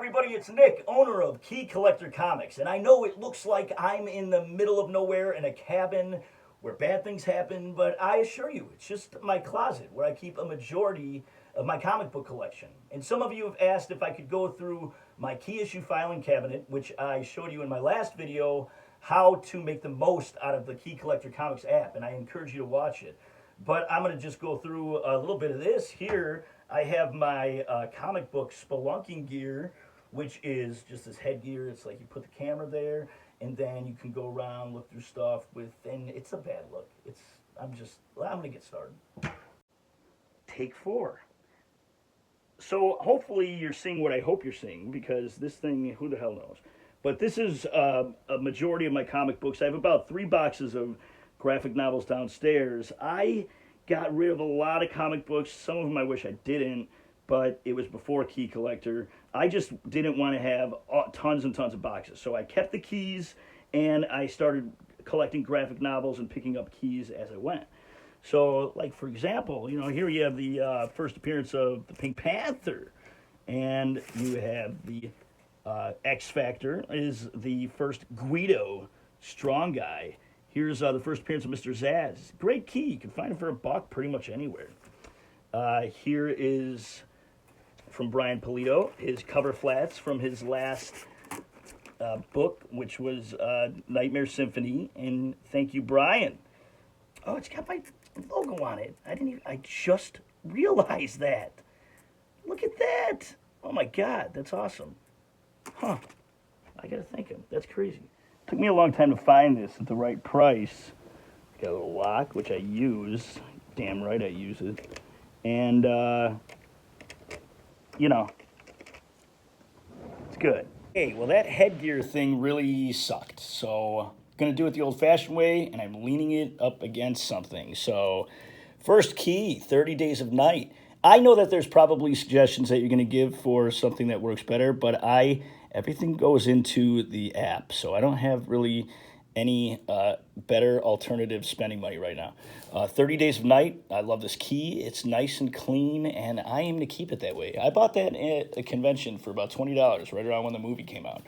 everybody, it's Nick, owner of Key Collector Comics, and I know it looks like I'm in the middle of nowhere in a cabin where bad things happen, but I assure you, it's just my closet where I keep a majority of my comic book collection. And some of you have asked if I could go through my key issue filing cabinet, which I showed you in my last video, how to make the most out of the Key Collector Comics app, and I encourage you to watch it. But I'm going to just go through a little bit of this here. I have my comic book spelunking gear, which is just this headgear. It's like you put the camera there, and then you can go around, look through stuff with, and it's a bad look. I'm going to get started. Take 4. So hopefully you're seeing what I hope you're seeing, because this thing, who the hell knows? But this is a majority of my comic books. I have about 3 boxes of graphic novels downstairs. I got rid of a lot of comic books. Some of them I wish I didn't, but it was before Key Collector. I just didn't want to have tons and tons of boxes. So I kept the keys, and I started collecting graphic novels and picking up keys as I went. So, like, for example, here you have the first appearance of the Pink Panther, and you have the X Factor is the first Guido strong guy. Here's the first appearance of Mr. Zaz. Great key. You can find it for $1 pretty much anywhere. Here is from Brian Pulido, his cover flats from his last book, which was Nightmare Symphony. And thank you, Brian. Oh, it's got my logo on it. I just realized that. Look at that. Oh my God, that's awesome. Huh. I gotta thank him. That's crazy. Took me a long time to find this at the right price. Got a little lock, which I use. Damn right I use it. And, it's good. Hey, well, that headgear thing really sucked. So, I'm going to do it the old-fashioned way, and I'm leaning it up against something. So, first key, 30 Days of Night. I know that there's probably suggestions that you're going to give for something that works better, but everything goes into the app, so I don't have really any better alternative spending money right now. 30 Days of Night, I love this key. It's nice and clean, and I aim to keep it that way. I bought that at a convention for about $20, right around when the movie came out.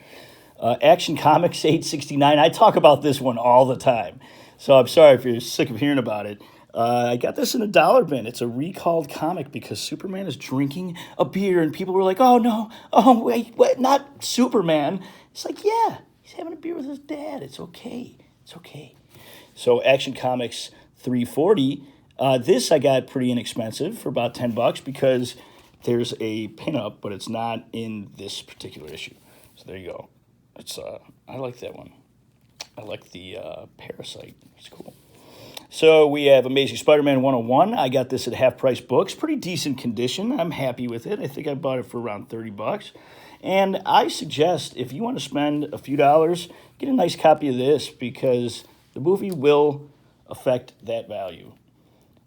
Action Comics, $8.69. I talk about this one all the time, so I'm sorry if you're sick of hearing about it. I got this in a dollar bin. It's a recalled comic because Superman is drinking a beer, and people were like, oh, no, oh, wait, what? Not Superman. It's like, yeah, he's having a beer with his dad. It's okay. It's okay. So Action Comics, $3.40. This I got pretty inexpensive for about $10 because there's a pinup, but it's not in this particular issue. So there you go. I like that one. I like the Parasite. It's cool. So we have Amazing Spider-Man 101. I got this at Half Price Books. Pretty decent condition. I'm happy with it. I think I bought it for around $30. And I suggest if you want to spend a few dollars, get a nice copy of this because the movie will affect that value.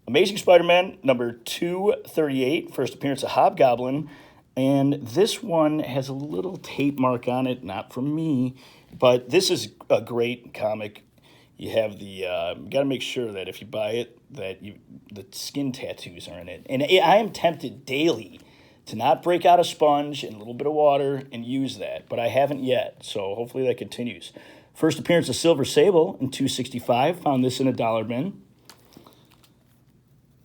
Amazing Spider-Man number 238, first appearance of Hobgoblin. And this one has a little tape mark on it, not from me, but this is a great comic. You have the, got to make sure that if you buy it, that the skin tattoos are in it. And I am tempted daily to not break out a sponge and a little bit of water and use that, but I haven't yet, so hopefully that continues. First appearance of Silver Sable in $2.65, found this in a dollar bin.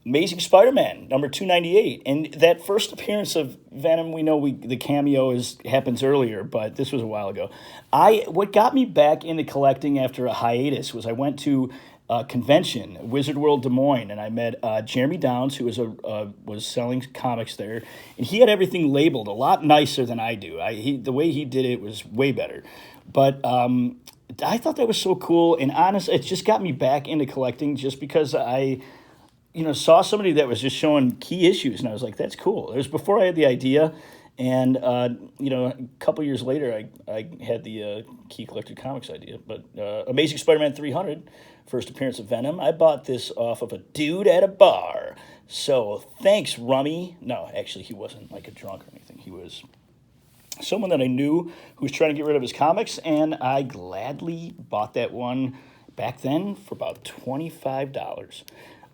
Amazing Spider-Man, number 298. And that first appearance of Venom, we know the cameo happens earlier, but this was a while ago. What got me back into collecting after a hiatus was I went to a convention, Wizard World Des Moines, and I met Jeremy Downs, who was selling comics there, and he had everything labeled a lot nicer than I do. The way he did it was way better. But I thought that was so cool, and honestly, it just got me back into collecting just because I saw somebody that was just showing key issues, and I was like, that's cool. It was before I had the idea, and, a couple years later, I had the Key Collector Comics idea. But Amazing Spider-Man 300, first appearance of Venom. I bought this off of a dude at a bar. So thanks, Rummy. No, actually, he wasn't like a drunk or anything. He was someone that I knew who was trying to get rid of his comics, and I gladly bought that one back then for about $25.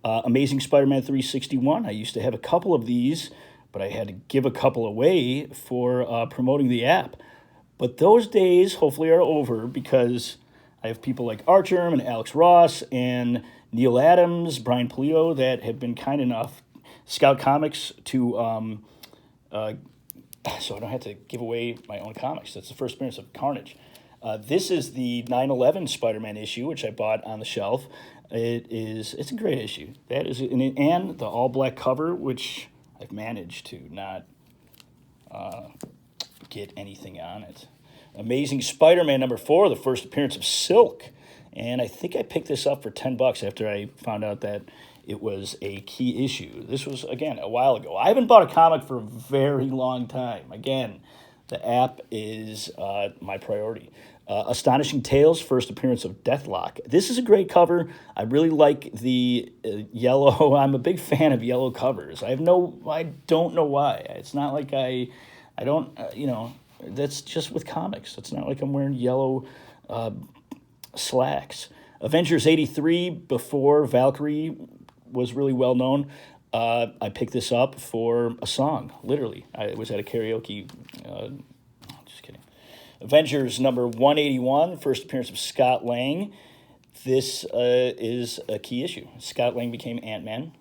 Amazing Spider-Man 361. I used to have a couple of these but I had to give a couple away for promoting the app. But those days hopefully are over because I have people like Archer and Alex Ross and Neil Adams, Brian Polito that have been kind enough, Scout Comics, to so I don't have to give away my own comics. That's the first appearance of Carnage. This is the 9/11 Spider-Man issue, which I bought on the shelf. It's a great issue. That is, and the all-black cover, which I've managed to not get anything on it. Amazing Spider-Man #4, the first appearance of Silk. And I think I picked this up for $10 after I found out that it was a key issue. This was, again, a while ago. I haven't bought a comic for a very long time. Again, the app is my priority. Astonishing Tales, first appearance of Deathlock. This is a great cover. I really like the yellow. I'm a big fan of yellow covers. I don't know why. It's not like I don't, that's just with comics. It's not like I'm wearing yellow slacks. Avengers 83, before Valkyrie was really well known. I picked this up for a song, literally. I was at a karaoke. Just kidding. Avengers number 181, first appearance of Scott Lang. This is a key issue. Scott Lang became Ant-Man.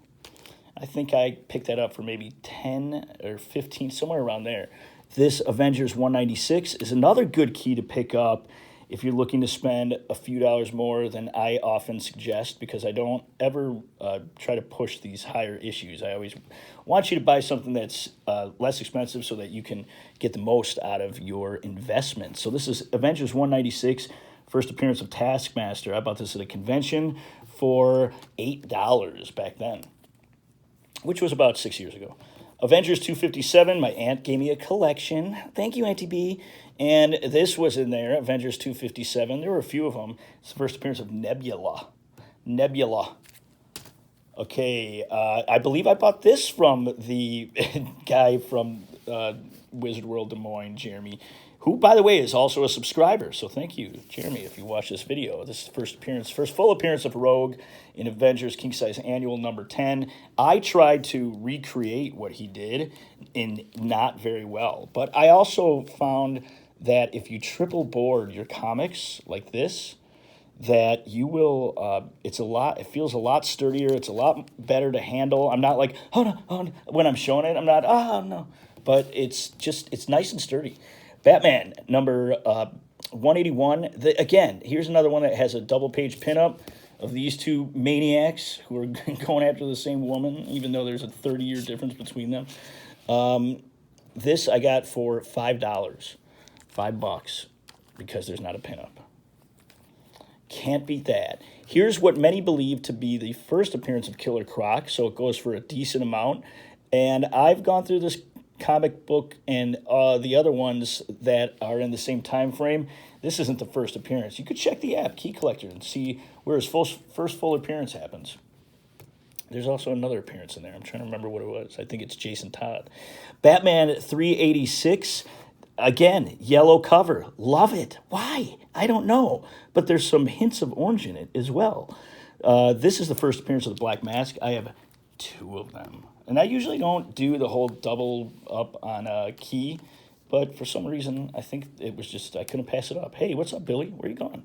I think I picked that up for maybe 10 or 15, somewhere around there. This Avengers 196 is another good key to pick up if you're looking to spend a few dollars more than I often suggest, because I don't ever try to push these higher issues. I always want you to buy something that's less expensive so that you can get the most out of your investment. So this is Avengers 196, first appearance of Taskmaster. I bought this at a convention for $8 back then, which was about 6 years ago. Avengers 257, my aunt gave me a collection. Thank you, Auntie B. And this was in there, Avengers 257. There were a few of them. It's the first appearance of Nebula. Okay, I believe I bought this from the guy from Wizard World Des Moines, Jeremy, who, by the way, is also a subscriber. So thank you, Jeremy, if you watch this video. This is first full appearance of Rogue in Avengers King Size Annual number 10. I tried to recreate what he did, in not very well. But I also found that if you triple board your comics like this, that you will, it feels a lot sturdier. It's a lot better to handle. I'm not like, oh no, when I'm showing it, I'm not, oh no. But it's nice and sturdy. Batman, number 181. Again, here's another one that has a double-page pinup of these two maniacs who are going after the same woman, even though there's a 30-year difference between them. This I got for $5. $5, because there's not a pinup. Can't beat that. Here's what many believe to be the first appearance of Killer Croc, so it goes for a decent amount. And I've gone through this comic book and the other ones that are in the same time frame. This isn't the first appearance. You could check the app, Key Collector, and see where his first full appearance happens. There's also another appearance in there. I'm trying to remember what it was. I think it's Jason Todd. Batman 386. Again, yellow cover. Love it. Why? I don't know. But there's some hints of orange in it as well. This is the first appearance of the Black Mask. I have 2 of them. And I usually don't do the whole double up on a key. But for some reason, I think it was just, I couldn't pass it up. Hey, what's up, Billy? Where you going?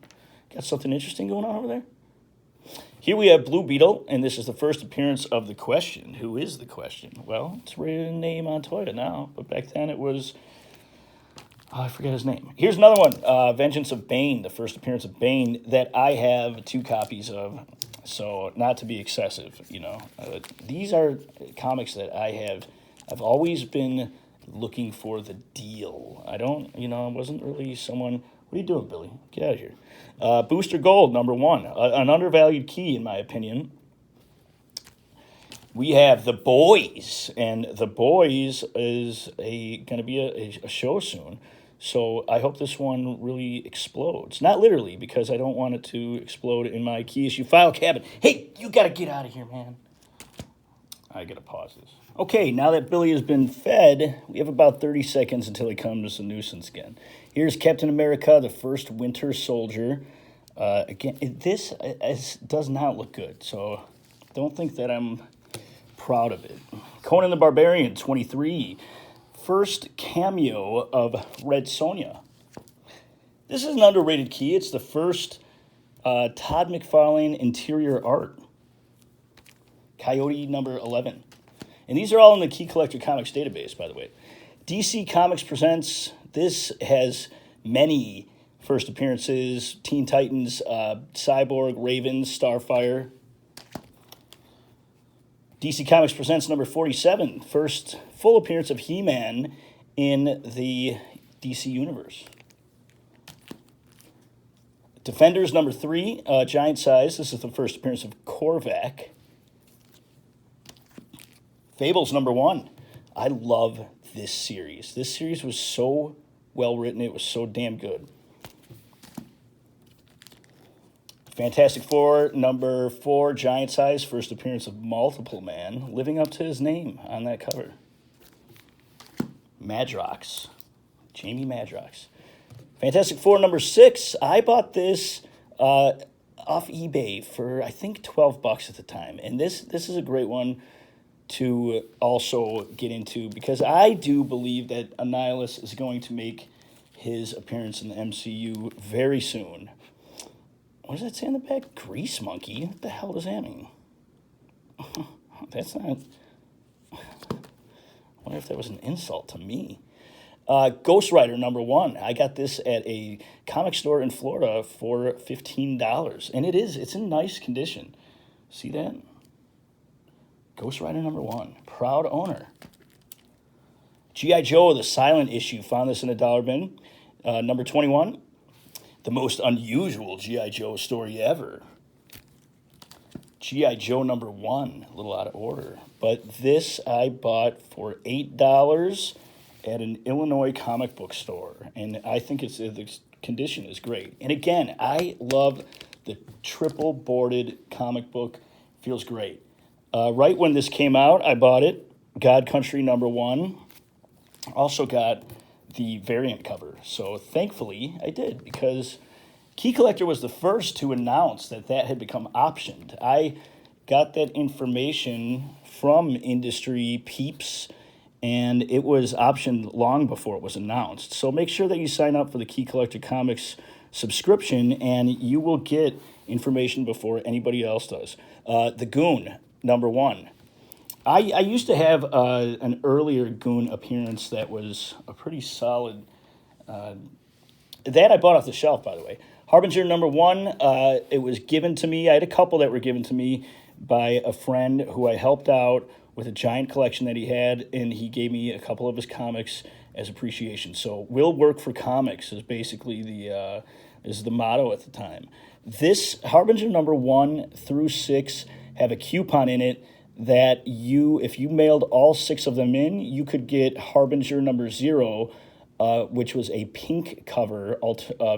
Got something interesting going on over there? Here we have Blue Beetle, and this is the first appearance of the Question. Who is the Question? Well, it's a name on Toyota now. But back then it was... I forget his name. Here's another one, Vengeance of Bane, the first appearance of Bane, that I have 2 copies of, so not to be excessive, these are comics that I've always been looking for the deal. I wasn't really someone, what are you doing, Billy? Get out of here. Booster Gold, number 1, an undervalued key, in my opinion. We have The Boys, and The Boys is going to be a show soon. So I hope this one really explodes. Not literally, because I don't want it to explode in my key issue file cabinet. Hey, you got to get out of here, man. I got to pause this. Okay, now that Billy has been fed, we have about 30 seconds until he becomes a nuisance again. Here's Captain America, the First Winter Soldier. Again, this does not look good, so don't think that I'm Proud of it. Conan the Barbarian, 23. First cameo of Red Sonja. This is an underrated key. It's the first Todd McFarlane interior art. Coyote number 11. And these are all in the Key Collector Comics database, by the way. DC Comics presents. This has many first appearances. Teen Titans, Cyborg, Ravens, Starfire. DC Comics presents number 47. First full appearance of He-Man in the DC Universe. Defenders number 3, giant size. This is the first appearance of Korvac. Fables number 1. I love this series. This series was so well written. It was so damn good. Fantastic Four number 4, giant size. First appearance of Multiple Man, living up to his name on that cover. Madrox. Jamie Madrox. Fantastic Four number 6. I bought this off eBay for, I think, $12 at the time. And this is a great one to also get into, because I do believe that Annihilus is going to make his appearance in the MCU very soon. What does that say on the back? Grease Monkey? What the hell does that mean? That's not... I wonder if that was an insult to me. Ghost Rider number 1. I got this at a comic store in Florida for $15. And it's in nice condition. See that? Ghost Rider number 1. Proud owner. G.I. Joe, the silent issue. Found this in a dollar bin. Number 21. The most unusual G.I. Joe story ever. G.I. Joe number 1. A little out of order. But this I bought for $8 at an Illinois comic book store. And I think the condition is great. And again, I love the triple boarded comic book. Feels great. Right when this came out, I bought it. God Country number 1. Also got the variant cover. So thankfully I did, because Key Collector was the first to announce that had become optioned. I got that information from industry peeps, and it was optioned long before it was announced. So make sure that you sign up for the Key Collector Comics subscription, and you will get information before anybody else does. The Goon, number 1. I used to have an earlier Goon appearance that was a pretty solid... that I bought off the shelf, by the way. Harbinger number 1, it was given to me. I had a couple that were given to me by a friend who I helped out with a giant collection that he had, and he gave me a couple of his comics as appreciation. So, will work for comics is basically the motto at the time. This Harbinger number 1 through 6 have a coupon in it that if you mailed all 6 of them in, you could get Harbinger number 0, which was a pink cover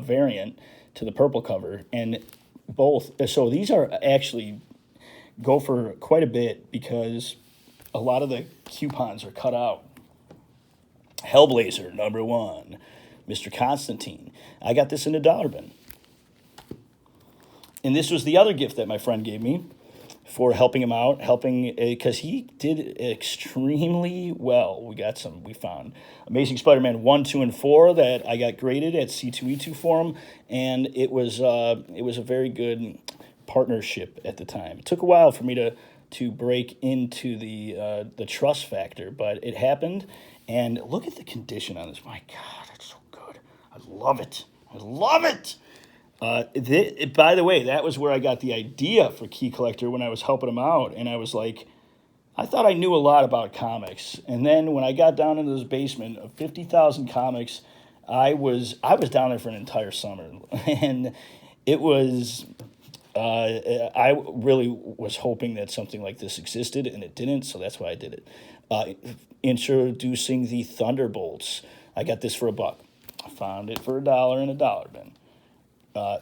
variant to the purple cover, and both. So these are actually go for quite a bit, because a lot of the coupons are cut out. Hellblazer number 1, Mr. Constantine. I got this in a dollar bin. And this was the other gift that my friend gave me for helping him out, because he did extremely well. We found Amazing Spider-Man 1, 2, and 4 that I got graded at C2E2 for him, and it was a very good partnership at the time. It took a while for me to break into the trust factor, but it happened. And look at the condition on this. My God, it's so good. I love it. I love it. By the way, that was where I got the idea for Key Collector, when I was helping him out. And I was like, I thought I knew a lot about comics. And then when I got down into this basement of 50,000 comics, I was down there for an entire summer. And it was, I really was hoping that something like this existed, and it didn't, so that's why I did it. Introducing the Thunderbolts. I got this for $1. I found it for $1 in a dollar bin.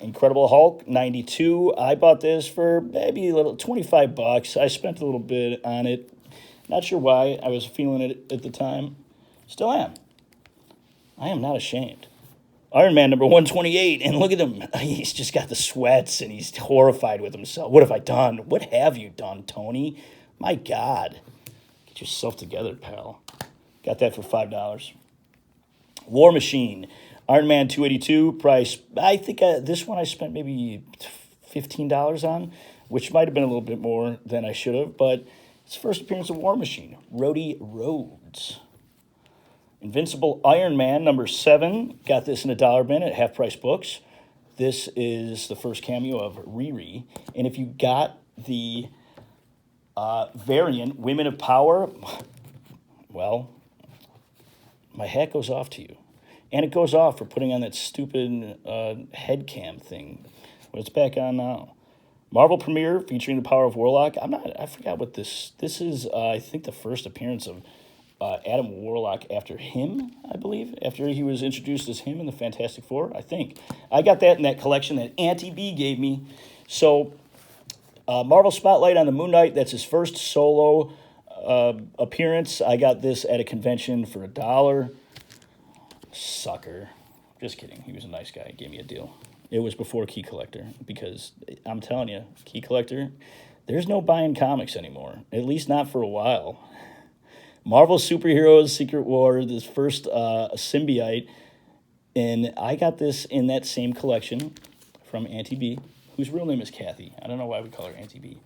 Incredible Hulk, 92. I bought this for maybe a little $25. I spent a little bit on it. Not sure why. I was feeling it at the time. Still am. I am not ashamed. Iron Man number 128, and look at him. He's just got the sweats, and he's horrified with himself. What have I done? What have you done, Tony? My God. Get yourself together, pal. Got that for $5. War Machine. Iron Man 282 price. I think this one I spent maybe $15 on, which might have been a little bit more than I should have, but it's the first appearance of War Machine. Rhodey Rhodes. Invincible Iron Man number 7. Got this in a dollar bin at Half Price Books. This is the first cameo of Riri. And if you got the variant, Women of Power, well, my hat goes off to you. And it goes off for putting on that stupid head cam thing. But it's back on now. Marvel premiere featuring the power of Warlock. I forgot what this is. I think the first appearance of Adam Warlock after him, I believe. After he was introduced as him in the Fantastic Four, I think. I got that in that collection that Auntie B gave me. So, Marvel Spotlight on the Moon Knight. That's his first solo appearance. I got this at a convention for $1. Sucker. Just kidding. He was a nice guy. He gave me a deal. It was before Key Collector, because I'm telling you, Key Collector, there's no buying comics anymore. At least not for a while. Marvel Superheroes Secret War, this first symbiote, and I got this in that same collection from Auntie B, whose real name is Kathy. I don't know why we call her Auntie B.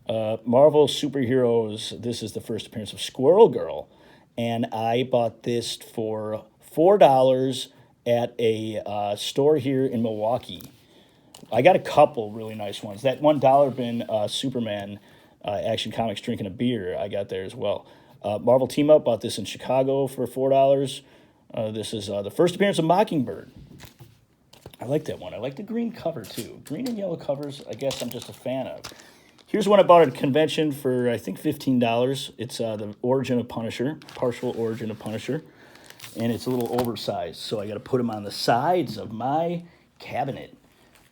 Marvel Superheroes, this is the first appearance of Squirrel Girl, and I bought this for $4 at a store here in Milwaukee. I got a couple really nice ones. That $1 bin Superman Action Comics drinking a beer, I got there as well. Marvel Team Up, bought this in Chicago for $4. This is the first appearance of Mockingbird. I like that one. I like the green cover too. Green and yellow covers, I guess I'm just a fan of. Here's one I bought at a convention for, I think, $15. It's the Origin of Punisher, partial Origin of Punisher. And it's a little oversized, so I got to put them on the sides of my cabinet.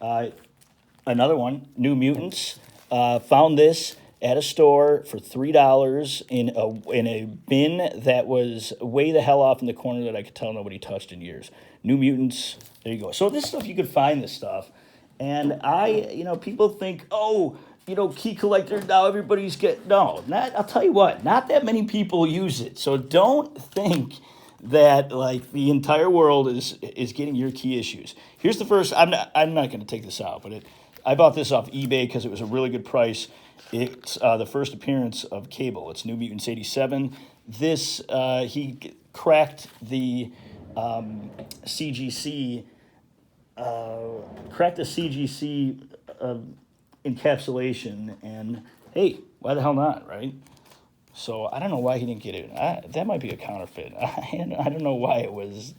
Another one, New Mutants. Found this at a store for $3 in a bin that was way the hell off in the corner that I could tell nobody touched in years. New Mutants, there you go. So this stuff, you could find this stuff. And people think, Key Collector, now everybody's I'll tell you what, not that many people use it. So don't think that like the entire world is getting your key issues. Here's the first. I'm not going to take this out, but I bought this off eBay because it was a really good price. It's the first appearance of Cable. It's New Mutants 87. This he cracked the CGC encapsulation, and hey, why the hell not, right? So I don't know why he didn't get it. That might be a counterfeit. I don't know why it was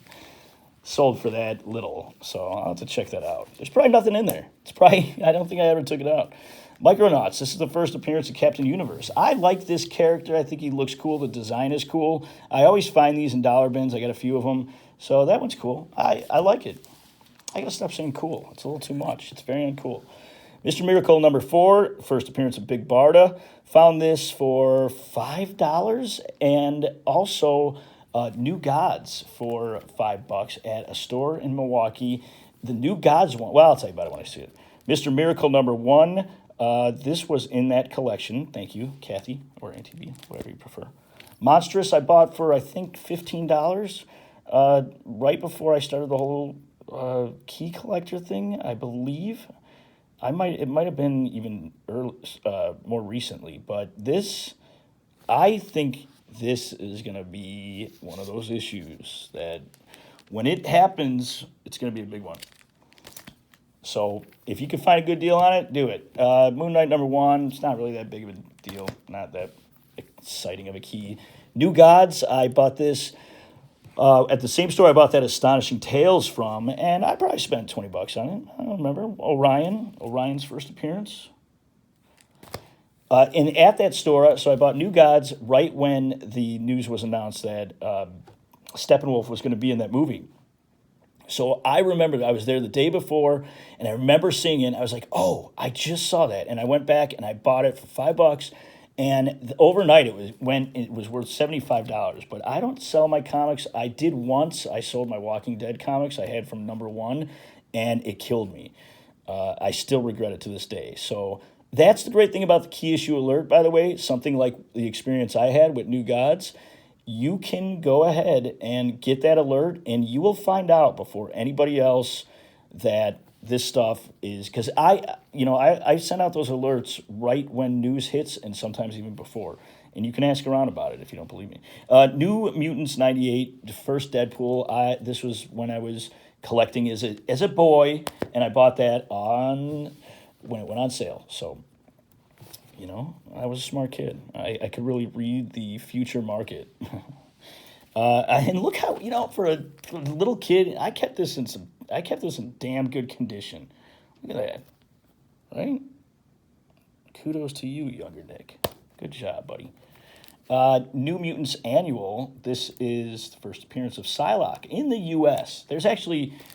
sold for that little. So I'll have to check that out. There's probably nothing in there. I don't think I ever took it out. Micronauts. This is the first appearance of Captain Universe. I like this character. I think he looks cool. The design is cool. I always find these in dollar bins. I got a few of them. So that one's cool. I like it. I got to stop saying cool. It's a little too much. It's very uncool. Mr. Miracle number 4, first appearance of Big Barda. Found this for $5, and also New Gods for $5 at a store in Milwaukee. The New Gods one, well, I'll tell you about it when I see it. Mr. Miracle number 1, this was in that collection. Thank you, Kathy, or Auntie B, whatever you prefer. Monstrous I bought for, I think, $15, right before I started the whole key collector thing, I believe. It might have been even more recently, but I think this is going to be one of those issues that when it happens, it's going to be a big one. So if you can find a good deal on it, do it. Moon Knight number 1, it's not really that big of a deal, not that exciting of a key. New Gods, I bought this at the same store I bought that Astonishing Tales from, and I probably spent $20 on it. I don't remember. Orion's first appearance. And at that store, so I bought New Gods right when the news was announced that Steppenwolf was going to be in that movie. So I remember I was there the day before, and I remember seeing it, and I was like, oh, I just saw that. And I went back, and I bought it for $5. And overnight, it was worth $75. But I don't sell my comics. I did once. I sold my Walking Dead comics I had from number 1, and it killed me. I still regret it to this day. So That's the great thing about the key issue alert, by the way, something like the experience I had with New Gods. You can go ahead and get that alert, and you will find out before anybody else that this stuff is, because I send out those alerts right when news hits and sometimes even before. And you can ask around about it if you don't believe me. New Mutants 98, the first Deadpool. This was when I was collecting as a boy, and I bought that when it went on sale. So, I was a smart kid. I could really read the future market. And look how, for a little kid, I kept this in damn good condition. Look at that, right? Kudos to you, younger Nick. Good job, buddy. New Mutants Annual. This is the first appearance of Psylocke in the U.S.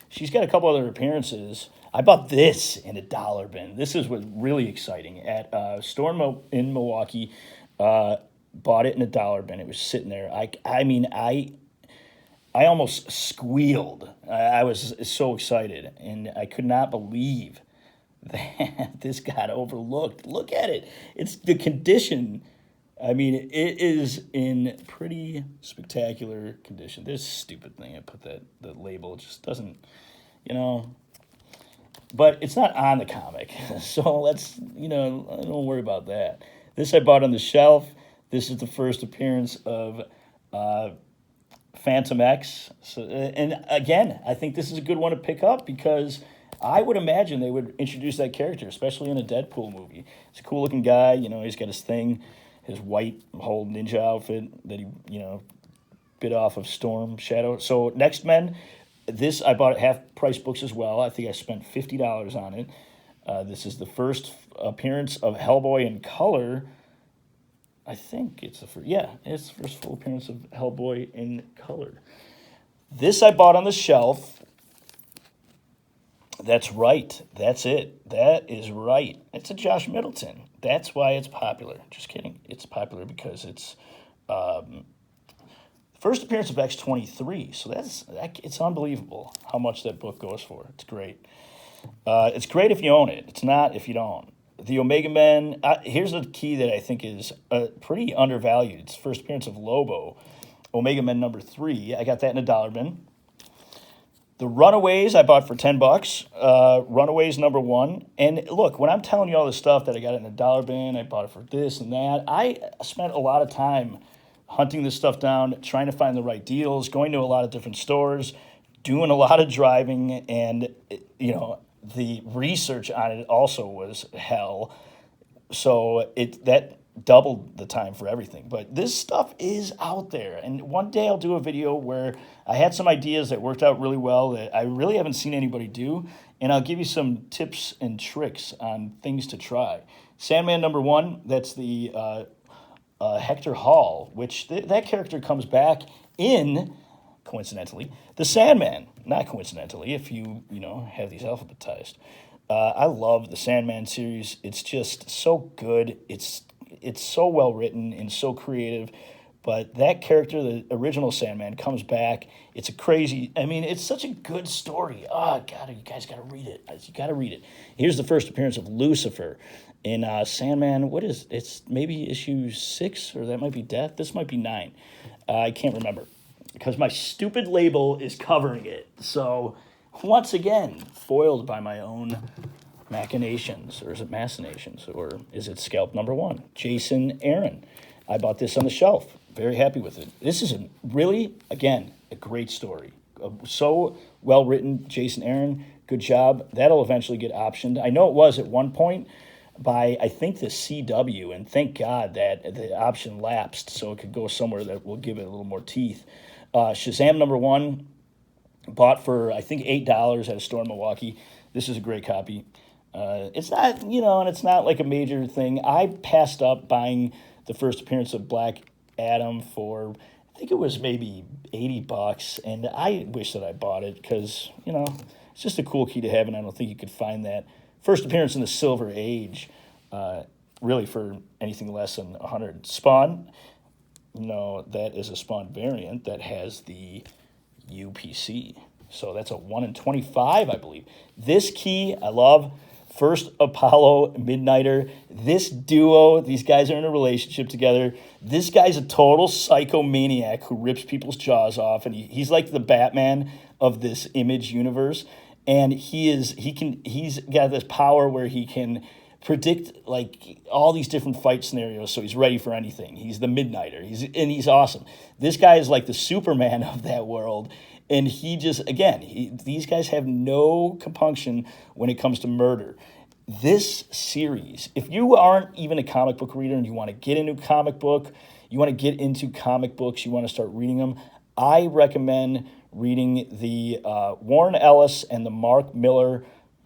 She's got a couple other appearances. I bought this in a dollar bin. This is what's really exciting. At a store in Milwaukee, bought it in a dollar bin. It was sitting there. I almost squealed. I was so excited, and I could not believe that this got overlooked. Look at it. It's the condition. It is in pretty spectacular condition. This stupid thing, I put the label, it just doesn't, but it's not on the comic. So let's, I don't worry about that. This I bought on the shelf. This is the first appearance of Phantom X. So, and again, I think this is a good one to pick up because I would imagine they would introduce that character, especially in a Deadpool movie. He's a cool looking guy, he's got his thing, his white whole ninja outfit that he, bit off of Storm Shadow. So Next Men, this I bought at half price books as well. I think I spent $50 on it. This is the first appearance of Hellboy in color. I think it's it's the first full appearance of Hellboy in color. This I bought on the shelf. That's right. That's it. That is right. It's a Josh Middleton. That's why it's popular. Just kidding. It's popular because it's first appearance of X-23. So it's unbelievable how much that book goes for. It's great. It's great if you own it. It's not if you don't. The Omega Men. Here's the key that I think is pretty undervalued. It's first appearance of Lobo. Omega Men number 3. I got that in a dollar bin. The Runaways I bought for $10. Runaways number 1. And look, when I'm telling you all this stuff that I got it in a dollar bin, I bought it for this and that, I spent a lot of time hunting this stuff down, trying to find the right deals, going to a lot of different stores, doing a lot of driving, and, the research on it also was hell. So that doubled the time for everything. But this stuff is out there. And one day I'll do a video where I had some ideas that worked out really well that I really haven't seen anybody do. And I'll give you some tips and tricks on things to try. Sandman number 1, that's the Hector Hall, which that character comes back in, coincidentally, the Sandman. Not coincidentally, if you have these alphabetized. I love the Sandman series. It's just so good. It's so well written and so creative. But that character, the original Sandman, comes back. It's it's such a good story. Oh, God, you guys got to read it. You got to read it. Here's the first appearance of Lucifer in Sandman. It's maybe issue 6, or that might be Death. This might be 9. I can't remember because my stupid label is covering it. So, once again, foiled by my own machinations, or is it machinations, or is it scalp number 1? Jason Aaron. I bought this on the shelf. Very happy with it. This is a great story. So well written, Jason Aaron. Good job. That'll eventually get optioned. I know it was at one point by, I think, the CW, and thank God that the option lapsed so it could go somewhere that will give it a little more teeth. Shazam number 1, bought for, I think, $8 at a store in Milwaukee. This is a great copy. It's not, and it's not like a major thing. I passed up buying the first appearance of Black Adam for, I think it was maybe $80, and I wish that I bought it because, it's just a cool key to have, and I don't think you could find that. First appearance in the Silver Age, really for anything less than 100. Spawn, that is a Spawn variant that has the UPC. So that's a 1 in 25, I believe. This key, I love. First Apollo Midnighter. This duo, these guys are in a relationship together. This guy's a total psychomaniac who rips people's jaws off, and he's like the Batman of this Image universe. And he's got this power where he can predict like all these different fight scenarios, so he's ready for anything. He's the Midnighter. He's awesome. This guy is like the Superman of that world. And he just, again, these guys have no compunction when it comes to murder. This series, if you aren't even a comic book reader and you want to get into comic book, you want to get into comic books, you want to start reading them, I recommend reading the Warren Ellis and the Mark Miller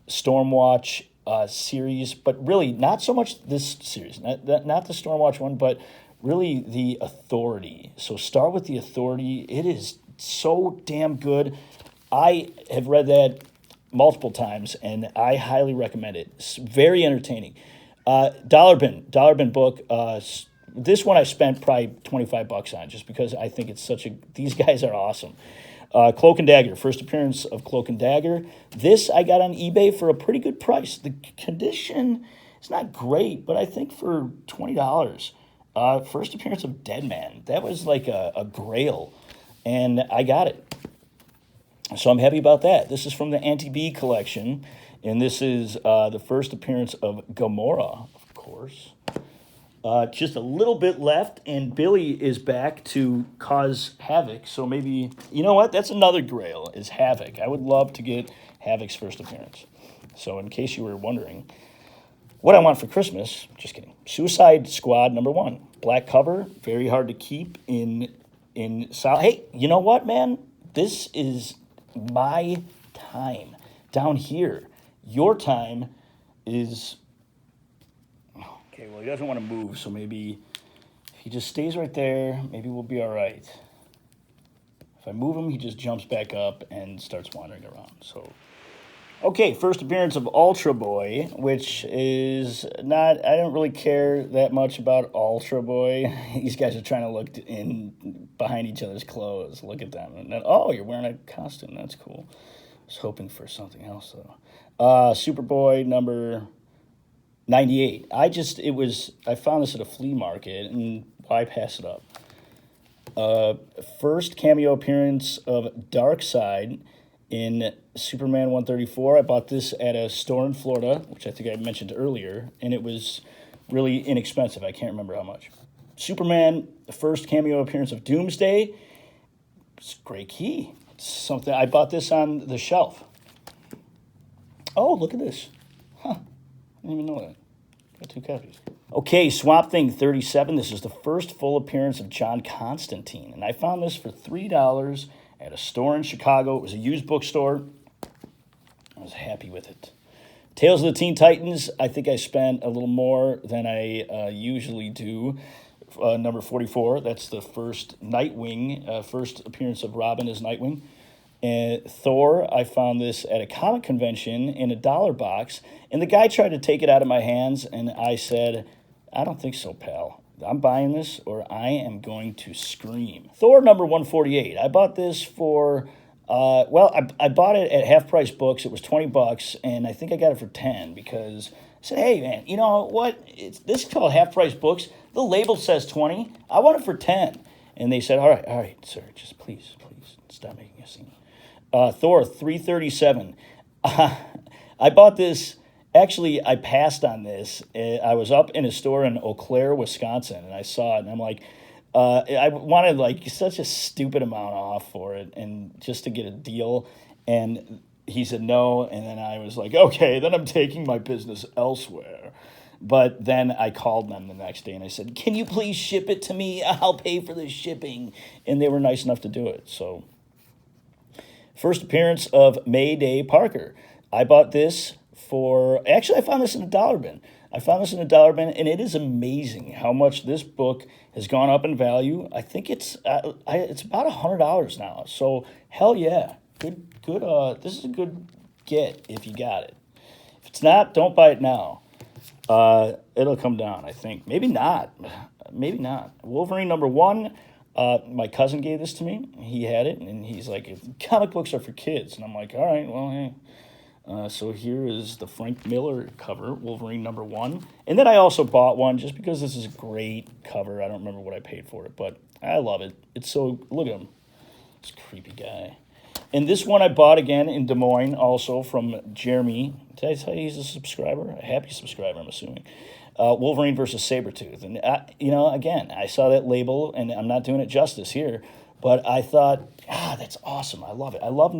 Stormwatch series, but really not so much this series, not the Stormwatch one, but really the Authority. So start with the Authority. It is so damn good. I have read that multiple times, and I highly recommend it. It's very entertaining. Dollar Bin book. This one I spent probably $25 on, just because I think it's these guys are awesome. Cloak and Dagger, first appearance of Cloak and Dagger. This I got on eBay for a pretty good price. The condition is not great, but I think for $20. First appearance of Deadman. That was like a grail. And I got it. So I'm happy about that. This is from the Anti-B collection. And this is the first appearance of Gamora, of course. Just a little bit left, and Billy is back to cause havoc. So maybe, you know what? That's another grail, is Havoc. I would love to get Havoc's first appearance. So in case you were wondering, what I want for Christmas, just kidding. Suicide Squad #1. Black cover, very hard to keep in solid. Hey, you know what, man? This is my time down here. Your time is... Okay, well, he doesn't want to move, so maybe if he just stays right there, maybe we'll be all right. If I move him, he just jumps back up and starts wandering around. So, okay, first appearance of Ultra Boy, which is not... I don't really care that much about Ultra Boy. These guys are trying to look in behind each other's clothes. Look at them. And then, oh, you're wearing a costume. That's cool. I was hoping for something else, though. Superboy number 98. I found this at a flea market, and why pass it up? First cameo appearance of Darkseid in Superman 134. I bought this at a store in Florida, which I think I mentioned earlier, and it was really inexpensive. I can't remember how much. Superman, the first cameo appearance of Doomsday. It's a great key. It's something I bought this on the shelf. Oh, look at this. Huh. I didn't even know that. Got 2 copies. Okay, Swamp Thing 37. This is the first full appearance of John Constantine. And I found this for $3 at a store in Chicago. It was a used bookstore. I was happy with it. Tales of the Teen Titans. I think I spent a little more than I usually do. Number 44. That's the first Nightwing, first appearance of Robin as Nightwing. And Thor, I found this at a comic convention in a dollar box, and the guy tried to take it out of my hands, and I said, I don't think so, pal. I'm buying this, or I am going to scream. Thor number 148. I bought this for, I bought it at Half Price Books. It was $20, and I think I got it for 10 because I said, hey, man, you know what? This is called Half Price Books. The label says 20. I want it for 10. And they said, all right, sir, just please stop making a scene. Thor 337. I bought this. Actually, I passed on this. I was up in a store in Eau Claire, Wisconsin, and I saw it, and I'm like, I wanted like such a stupid amount off for it, and just to get a deal. And he said no, and then I was like, okay, then I'm taking my business elsewhere. But then I called them the next day, and I said, can you please ship it to me? I'll pay for the shipping. And they were nice enough to do it. So, first appearance of Mayday Parker. I bought this I found this in a dollar bin. And it is amazing how much this book has gone up in value. I think it's about $100 now. So, hell yeah. Good. This is a good get if you got it. If it's not, don't buy it now. It'll come down, I think. Maybe not. Wolverine #1. My cousin gave this to me. He had it, and he's like, comic books are for kids. And I'm like, all right, well, hey, So here is the Frank Miller cover, Wolverine #1. And then I also bought one just because this is a great cover. I don't remember what I paid for it, but I love it. It's so, look at him. This creepy guy. And this one I bought again in Des Moines, also from Jeremy. Did I tell you he's a subscriber? A happy subscriber, I'm assuming. Wolverine versus Sabretooth. And, again, I saw that label, and I'm not doing it justice here, but I thought, that's awesome. I love it. I love,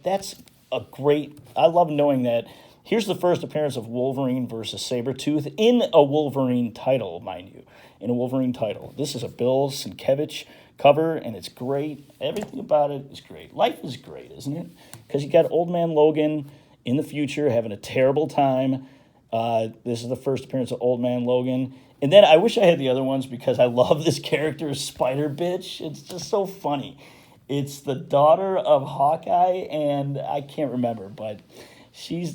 that's a great, I love knowing that here's the first appearance of Wolverine versus Sabretooth in a Wolverine title, mind you. In a Wolverine title. This is a Bill Sienkiewicz cover, and it's great. Everything about it is great. Life is great, isn't it? Because you got Old Man Logan in the future having a terrible time. This is the first appearance of Old Man Logan. And then I wish I had the other ones because I love this character, Spider Bitch. It's just so funny. It's the daughter of Hawkeye, and I can't remember, but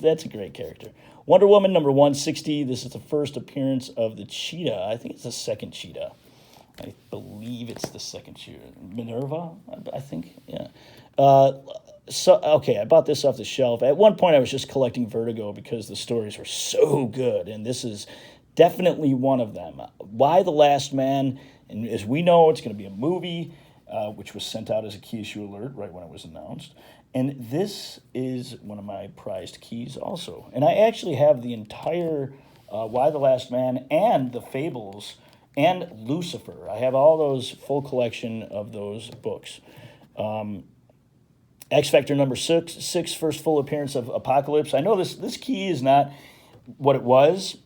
that's a great character. Wonder Woman #160. This is the first appearance of the cheetah. I think it's the second cheetah. I believe it's the second cheetah. Minerva, I think, yeah. I bought this off the shelf. At one point, I was just collecting Vertigo because the stories were so good, and this is definitely one of them. Why the Last Man? And as we know, it's going to be a movie, which was sent out as a key issue alert right when it was announced. And this is one of my prized keys also. And I actually have the entire Why the Last Man and the Fables and Lucifer. I have all those, full collection of those books. X Factor #6, first full appearance of Apocalypse. I know this key is not what it was.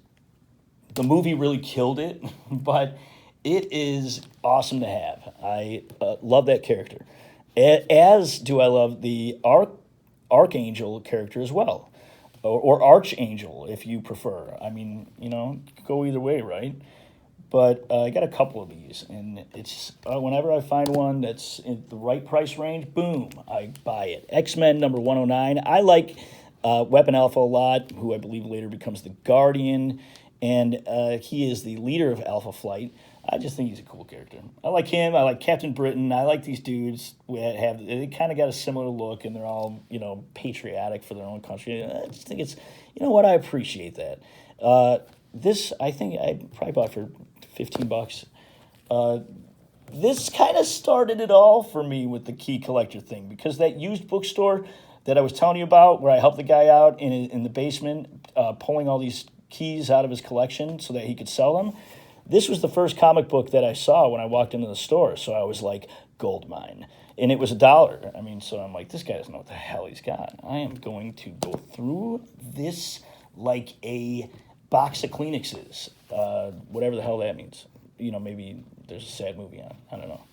The movie really killed it, but it is awesome to have. I love that character. As do I love the Archangel character as well. Or Archangel, if you prefer. I mean, go either way, right? But I got a couple of these, and it's whenever I find one that's in the right price range, boom, I buy it. X-Men #109. I like Weapon Alpha a lot, who I believe later becomes the Guardian, and he is the leader of Alpha Flight. I just think he's a cool character. I like him. I like Captain Britain. I like these dudes. They kind of got a similar look, and they're all patriotic for their own country. I just think it's, I appreciate that. This I think I probably bought for $15. This kind of started it all for me with the key collector thing, because that used bookstore that I was telling you about, where I helped the guy out in the basement, pulling all these keys out of his collection so that he could sell them. This was the first comic book that I saw when I walked into the store, so I was like, gold mine. And it was $1. I mean, so I'm like, this guy doesn't know what the hell he's got. I am going to go through this like a box of Kleenexes, whatever the hell that means. Maybe there's a sad movie on. I don't know.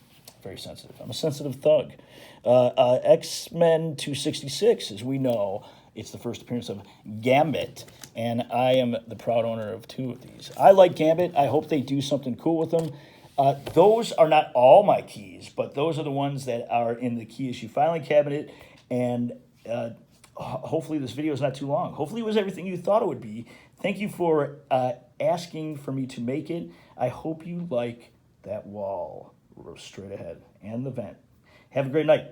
Very sensitive. I'm a sensitive thug. X-Men 266, as we know, it's the first appearance of Gambit, and I am the proud owner of 2 of these. I like Gambit. I hope they do something cool with them. Those are not all my keys, but those are the ones that are in the key issue filing cabinet, and hopefully this video is not too long. Hopefully it was everything you thought it would be. Thank you for asking for me to make it. I hope you like that wall straight ahead and the vent. Have a great night.